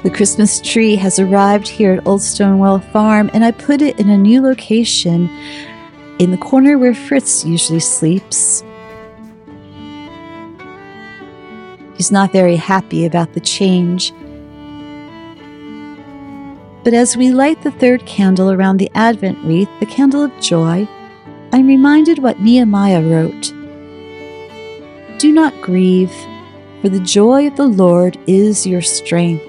The Christmas tree has arrived here at Old Stonewell Farm, and I put it in a new location in the corner where Fritz usually sleeps. He's not very happy about the change. But as we light the third candle around the Advent wreath, the candle of joy, I'm reminded what Nehemiah wrote. Do not grieve, for the joy of the Lord is your strength.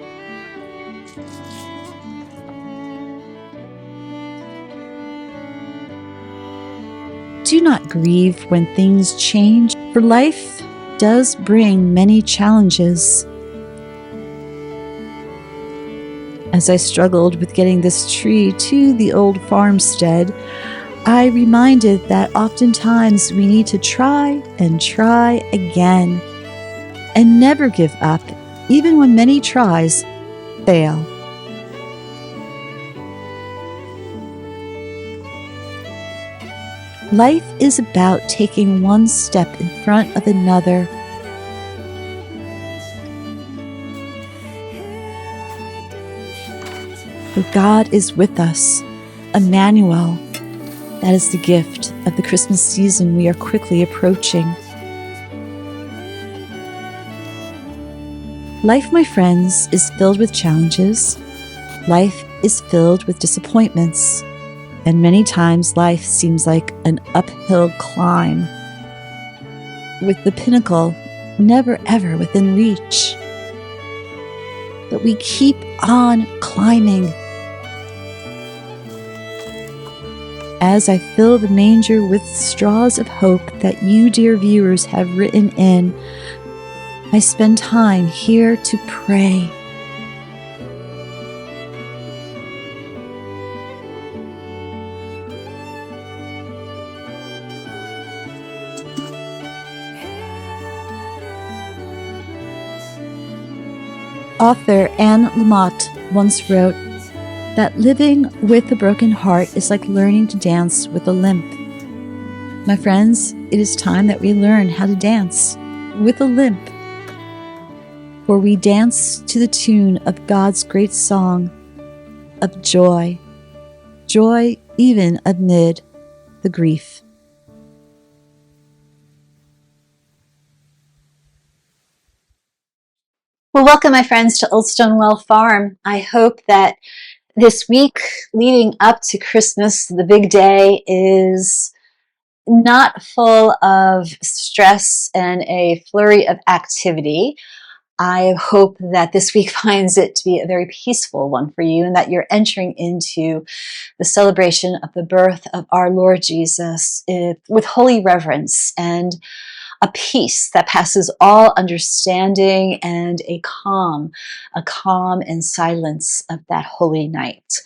Do not grieve when things change, for life does bring many challenges. As I struggled with getting this tree to the old farmstead, I reminded that oftentimes we need to try and try again and never give up, even when many tries fail. Life is about taking one step in front of another. For God is with us, Emmanuel. That is the gift of the Christmas season we are quickly approaching. Life, my friends, is filled with challenges. Life is filled with disappointments. And many times life seems like an uphill climb, with the pinnacle never ever within reach. But we keep on climbing. As I fill the manger with straws of hope that you, dear viewers, have written in, I spend time here to pray. Author Anne Lamott once wrote that living with a broken heart is like learning to dance with a limp. My friends, it is time that we learn how to dance with a limp. For we dance to the tune of God's great song of joy, joy even amid the grief. Well, welcome, my friends, to Old Stonewell Farm. I hope that this week leading up to Christmas, the big day, is not full of stress and a flurry of activity. I hope that this week finds it to be a very peaceful one for you, and that you're entering into the celebration of the birth of our Lord Jesus with holy reverence and a peace that passes all understanding, and a calm and silence of that holy night.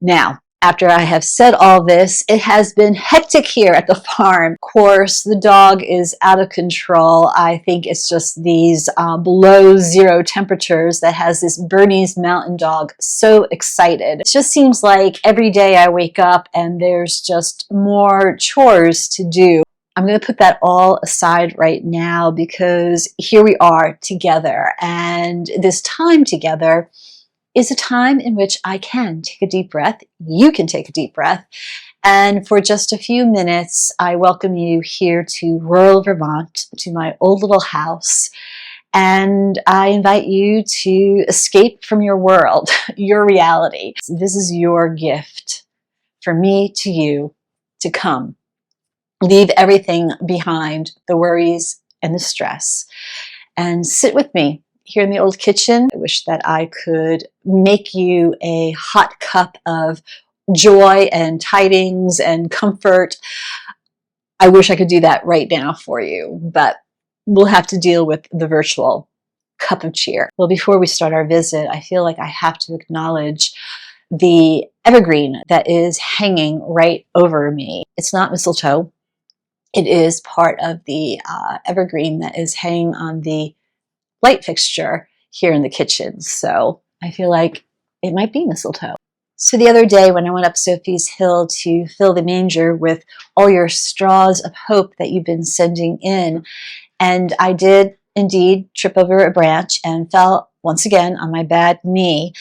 Now, after I have said all this, it has been hectic here at the farm. Of course, the dog is out of control. I think it's just these below zero temperatures that has this Bernese Mountain Dog so excited. It just seems like every day I wake up and there's just more chores to do. I'm going to put that all aside right now, because here we are together, and this time together is a time in which I can take a deep breath. You can take a deep breath. And for just a few minutes, I welcome you here to rural Vermont, to my old little house. And I invite you to escape from your world, your reality. This is your gift for me to you to come. Leave everything behind, the worries and the stress, and sit with me here in the old kitchen. I wish that I could make you a hot cup of joy and tidings and comfort. I wish I could do that right now for you, but we'll have to deal with the virtual cup of cheer. Well, before we start our visit, I feel like I have to acknowledge the evergreen that is hanging right over me. It's not mistletoe. It is part of the evergreen that is hanging on the light fixture here in the kitchen. So I feel like it might be mistletoe. So the other day when I went up Sophie's Hill to fill the manger with all your straws of hope that you've been sending in, and I did indeed trip over a branch and fell once again on my bad knee,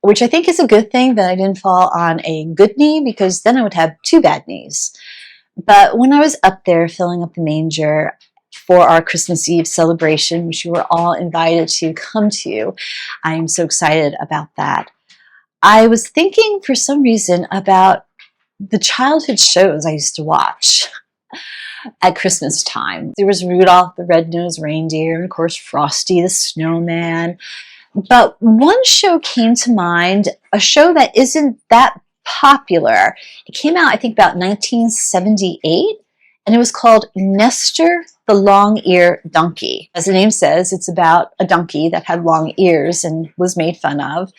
which I think is a good thing that I didn't fall on a good knee, because then I would have two bad knees. But when I was up there filling up the manger for our Christmas Eve celebration, which you were all invited to come to, I am so excited about that. I was thinking for some reason about the childhood shows I used to watch at Christmas time. There was Rudolph the Red-Nosed Reindeer, and of course Frosty the Snowman. But one show came to mind, a show that isn't that popular. It came out, I think, about 1978, and it was called Nestor the Long-Eared Donkey. As the name says, it's about a donkey that had long ears and was made fun of,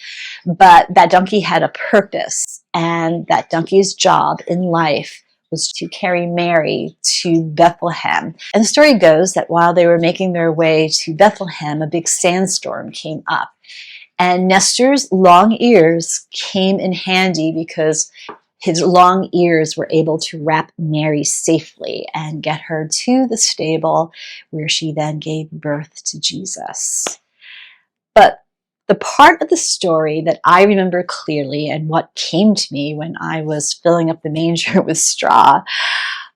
but that donkey had a purpose, and that donkey's job in life was to carry Mary to Bethlehem. And the story goes that while they were making their way to Bethlehem, a big sandstorm came up. And Nestor's long ears came in handy because his long ears were able to wrap Mary safely and get her to the stable, where she then gave birth to Jesus. But the part of the story that I remember clearly, and what came to me when I was filling up the manger with straw,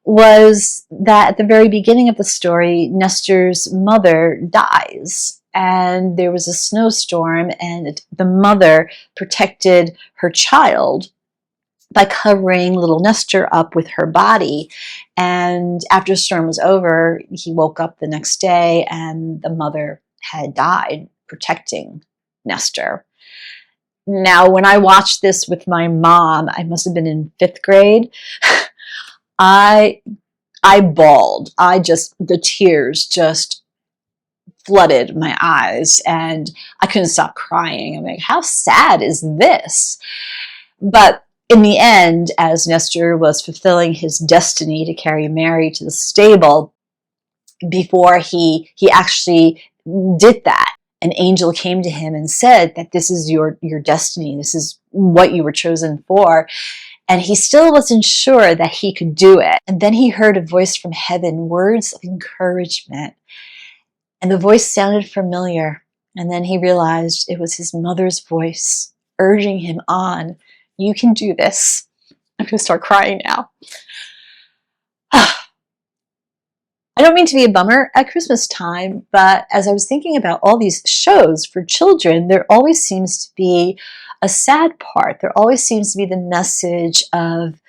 was that at the very beginning of the story, Nestor's mother dies. And there was a snowstorm, and the mother protected her child by covering little Nestor up with her body. And after the storm was over, he woke up the next day, and the mother had died protecting Nestor. Now, when I watched this with my mom, I must have been in 5th grade, I bawled. The tears just flooded my eyes, and I couldn't stop crying. I'm like, how sad is this? But in the end, as Nestor was fulfilling his destiny to carry Mary to the stable, before he actually did that, an angel came to him and said that this is your destiny, this is what you were chosen for. And he still wasn't sure that he could do it. And then he heard a voice from heaven, words of encouragement. And the voice sounded familiar. And then he realized it was his mother's voice urging him on. You can do this. I'm going to start crying now. I don't mean to be a bummer at Christmas time, but as I was thinking about all these shows for children, there always seems to be a sad part. There always seems to be the message of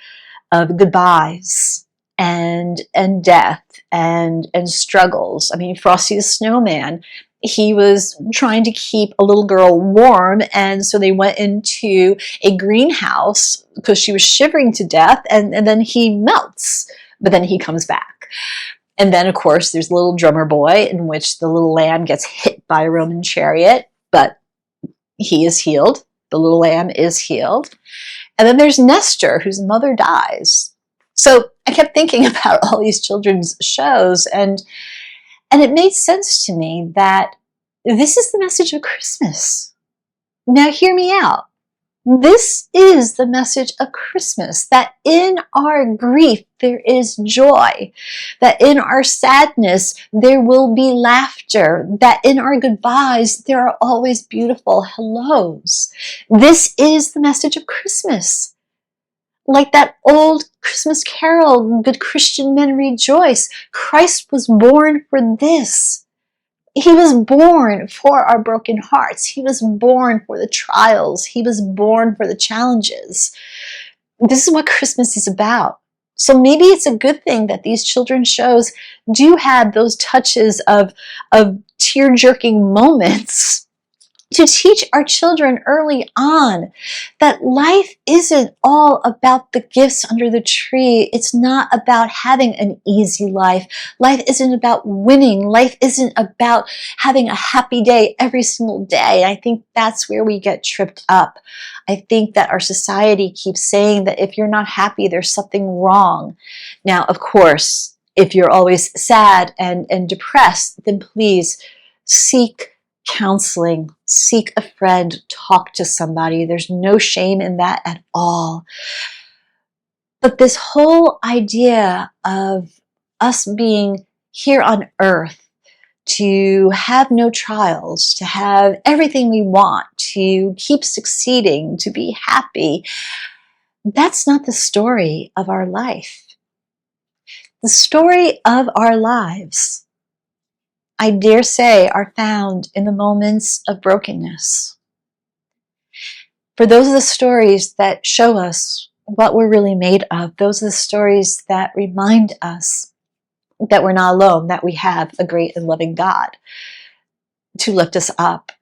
goodbyes and death and struggles. I mean, Frosty the Snowman, he was trying to keep a little girl warm, and so they went into a greenhouse because she was shivering to death, and then he melts, but then he comes back. And then, of course, there's Little Drummer Boy, in which the little lamb gets hit by a Roman chariot, but he is healed. The little lamb is healed. And then there's Nestor, whose mother dies. So I kept thinking about all these children's shows, and it made sense to me that this is the message of Christmas. Now hear me out. This is the message of Christmas, that in our grief there is joy, that in our sadness there will be laughter, that in our goodbyes there are always beautiful hellos. This is the message of Christmas. Like that old Christmas carol, Good Christian Men Rejoice, Christ was born for this. He was born for our broken hearts. He was born for the trials. He was born for the challenges. This is what Christmas is about. So maybe it's a good thing that these children's shows do have those touches of tear-jerking moments to teach our children early on that life isn't all about the gifts under the tree. It's not about having an easy life. Life isn't about winning. Life isn't about having a happy day every single day. I think that's where we get tripped up. I think that our society keeps saying that if you're not happy, there's something wrong. Now, of course, if you're always sad and depressed, then please seek counseling, seek a friend, talk to somebody. There's no shame in that at all. But this whole idea of us being here on earth to have no trials, to have everything we want, to keep succeeding, to be happy. That's not the story of our life. The story of our lives, I dare say, are found in the moments of brokenness. For those are the stories that show us what we're really made of. Those are the stories that remind us that we're not alone, that we have a great and loving God to lift us up.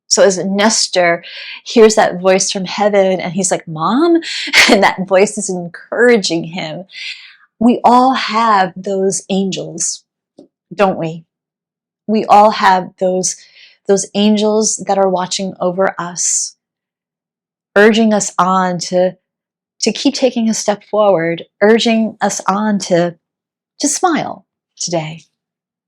So as Nestor hears that voice from heaven and he's like, Mom, and that voice is encouraging him, we all have those angels, don't we? We all have those angels that are watching over us, urging us on to keep taking a step forward, urging us on to smile today.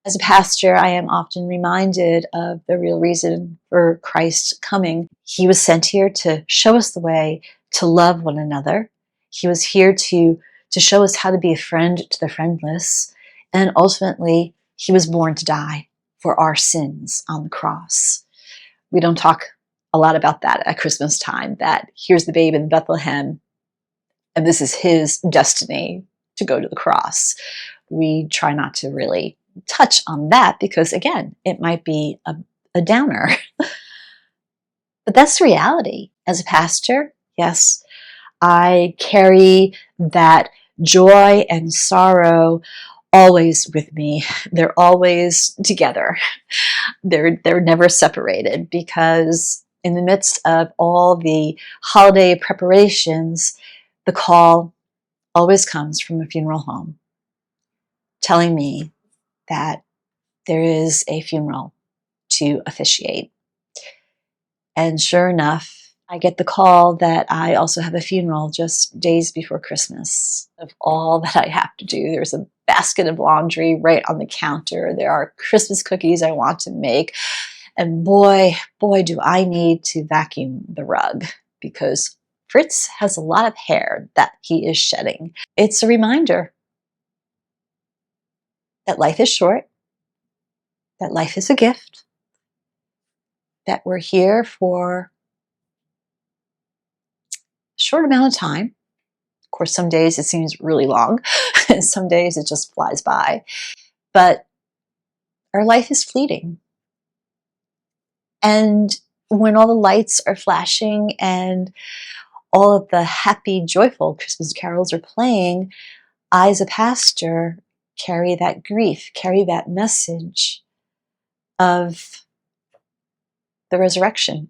As a pastor, I am often reminded of the real reason for Christ coming. He was sent here to show us the way to love one another. He was here to show us how to be a friend to the friendless. And ultimately, he was born to die for our sins on the cross. We don't talk a lot about that at Christmas time, that here's the babe in Bethlehem, and this is his destiny to go to the cross. We try not to really touch on that because, again, it might be a downer. But that's the reality. As a pastor, yes, I carry that joy and sorrow always with me. They're always together. They're never separated, because in the midst of all the holiday preparations, the call always comes from a funeral home telling me that there is a funeral to officiate. And sure enough, I get the call that I also have a funeral just days before Christmas. Of all that I have to do, there's a basket of laundry right on the counter. There are Christmas cookies I want to make. And boy, do I need to vacuum the rug, because Fritz has a lot of hair that he is shedding. It's a reminder that life is short, that life is a gift, that we're here for a short amount of time. Of course, some days it seems really long, and some days it just flies by. But our life is fleeting. And when all the lights are flashing and all of the happy, joyful Christmas carols are playing, I, as a pastor, carry that grief, carry that message of the resurrection.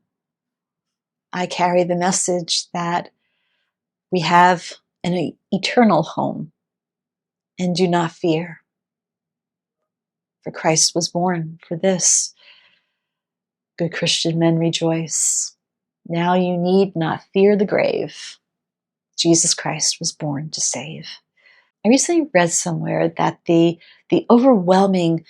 I carry the message that we have an eternal home, and do not fear, for Christ was born for this. Good Christian men, rejoice. Now you need not fear the grave. Jesus Christ was born to save. I recently read somewhere that the overwhelming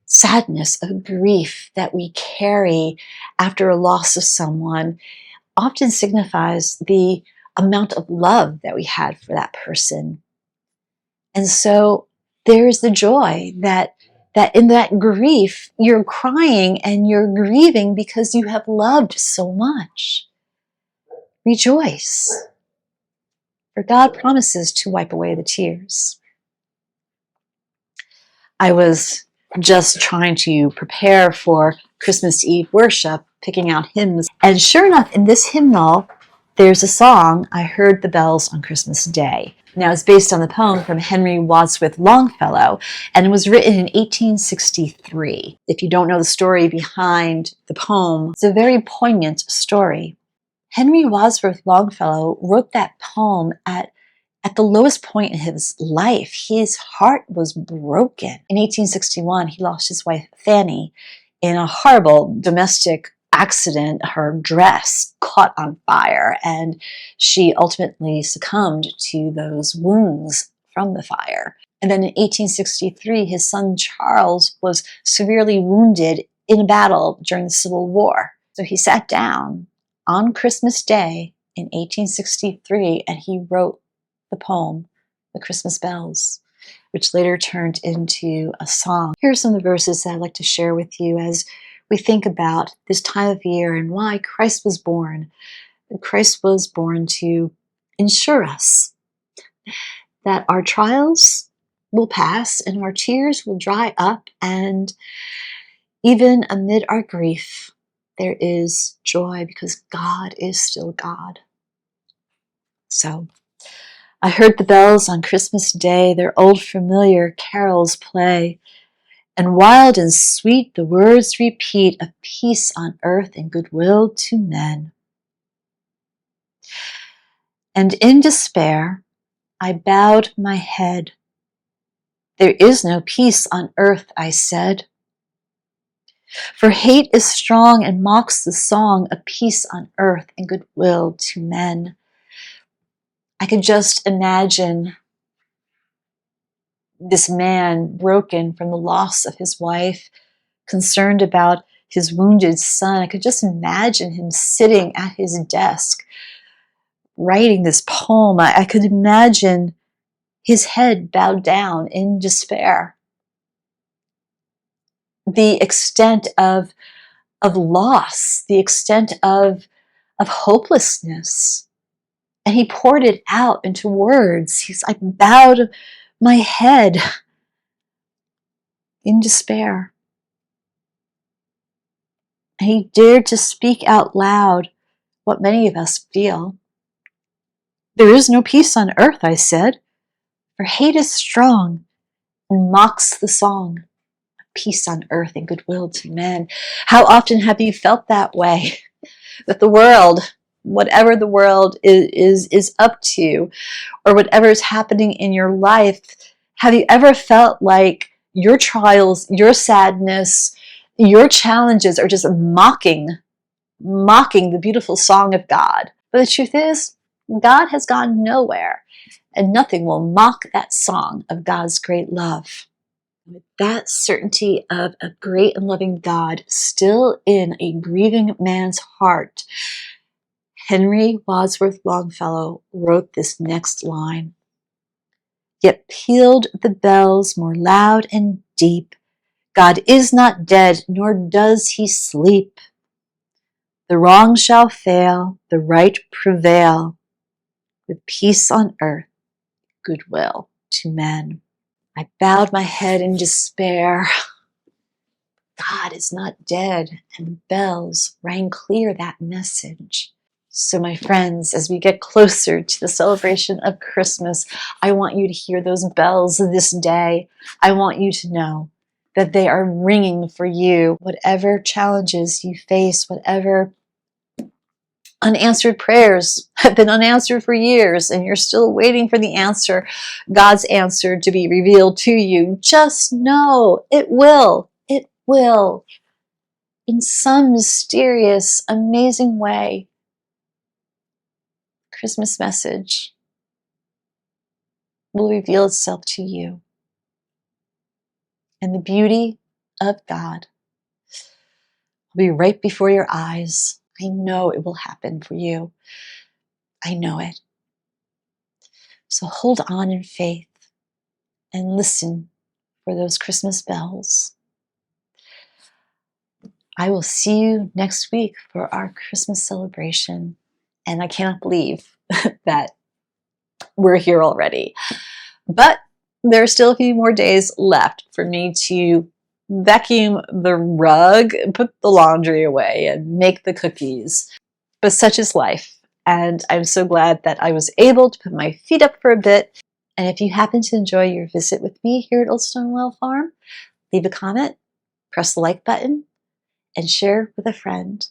sadness of grief that we carry after a loss of someone often signifies the amount of love that we had for that person. And so there's the joy that in that grief, you're crying and you're grieving because you have loved so much. Rejoice, for God promises to wipe away the tears. I was just trying to prepare for Christmas Eve worship, picking out hymns. And sure enough, in this hymnal, there's a song, I Heard the Bells on Christmas Day. Now, it's based on the poem from Henry Wadsworth Longfellow, and it was written in 1863. If you don't know the story behind the poem, it's a very poignant story. Henry Wadsworth Longfellow wrote that poem at the lowest point in his life. His heart was broken. In 1861, he lost his wife, Fanny, in a horrible domestic accident. Her dress caught on fire, and she ultimately succumbed to those wounds from the fire. And then in 1863, his son Charles was severely wounded in a battle during the Civil War. So he sat down on Christmas Day in 1863, and he wrote the poem, The Christmas Bells, which later turned into a song. Here are some of the verses that I'd like to share with you as we think about this time of year and why Christ was born. Christ was born to ensure us that our trials will pass and our tears will dry up, and even amid our grief, there is joy because God is still God. So, I heard the bells on Christmas Day, their old familiar carols play, and wild and sweet the words repeat of peace on earth and goodwill to men. And in despair, I bowed my head. There is no peace on earth, I said. For hate is strong and mocks the song of peace on earth and goodwill to men. I could just imagine this man broken from the loss of his wife, concerned about his wounded son. I could just imagine him sitting at his desk writing this poem. I could imagine his head bowed down in despair. The extent of loss, the extent of hopelessness. And he poured it out into words. I bowed my head in despair. And he dared to speak out loud what many of us feel. There is no peace on earth, I said, for hate is strong and mocks the song of peace on earth and goodwill to men. How often have you felt that way? That the world, whatever the world is up to, or whatever is happening in your life, have you ever felt like your trials, your sadness, your challenges are just mocking the beautiful song of God? But the truth is, God has gone nowhere, and nothing will mock that song of God's great love. With that certainty of a great and loving God still in a grieving man's heart, Henry Wadsworth Longfellow wrote this next line. Yet pealed the bells more loud and deep, God is not dead, nor does he sleep. The wrong shall fail, the right prevail, with peace on earth, goodwill to men. I bowed my head in despair. God is not dead, and bells rang clear that message. So my friends, as we get closer to the celebration of Christmas, I want you to hear those bells this day. I want you to know that they are ringing for you. Whatever challenges you face, whatever unanswered prayers have been unanswered for years, and you're still waiting for the answer, God's answer to be revealed to you, just know it will. It will. In some mysterious, amazing way, Christmas message will reveal itself to you. And the beauty of God will be right before your eyes. I know it will happen for you. I know it. So hold on in faith and listen for those Christmas bells. I will see you next week for our Christmas celebration. And I cannot believe that we're here already. But there are still a few more days left for me to vacuum the rug, put the laundry away, and make the cookies. But such is life. And I'm so glad that I was able to put my feet up for a bit. And if you happen to enjoy your visit with me here at Old Stonewall Farm, leave a comment, press the like button, and share with a friend.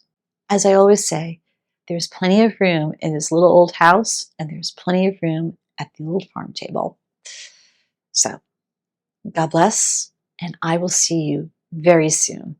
As I always say, there's plenty of room in this little old house, and there's plenty of room at the old farm table. So, God bless, and I will see you very soon.